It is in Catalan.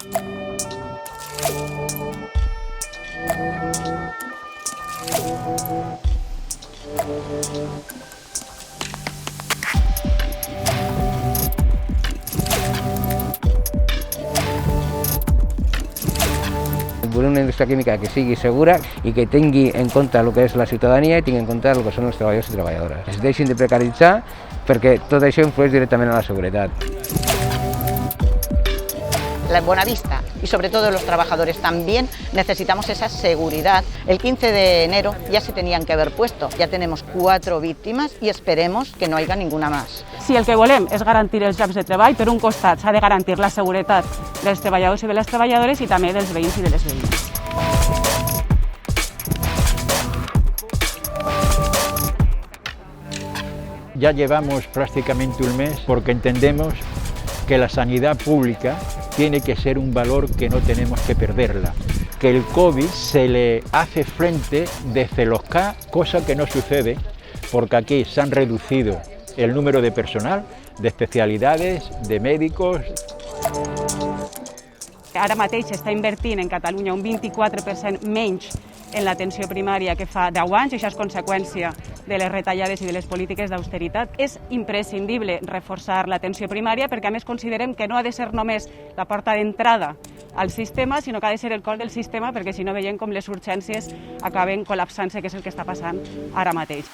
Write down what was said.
Volem una indústria química que sigui segura i que tingui en compte el que és la ciutadania i tingui en compte el que són els treballadors i treballadores. Es deixin de precaritzar perquè tot això influeix directament a la seguretat. La Buenavista y sobre todo los trabajadores también necesitamos esa seguridad. El 15 de enero ya se tenían que haber puesto, ya tenemos 4 víctimas y esperemos que no haya ninguna más. Si el que volem és garantir els llocs de treball, per un costat s'ha de garantir la seguretat dels treballadors i de les treballadores i també dels veïns i de les veïnes. Ya llevamos prácticamente un mes porque entendemos que la sanidad pública tiene que ser un valor que no tenemos que perderla, que el COVID se le hace frente desde los CA, cosa que no sucede porque aquí se han reducido el número de personal, de especialidades, de médicos. Ara mateix s'està invertint en Catalunya un 24% menys en l'atenció primària que fa 10 anys, i això és conseqüència de les retallades i de les polítiques d'austeritat. És imprescindible reforçar l'atenció primària perquè a més considerem que no ha de ser només la porta d'entrada al sistema, sinó que ha de ser el cor del sistema perquè si no veiem com les urgències acaben col·lapsant-se, que és el que està passant ara mateix.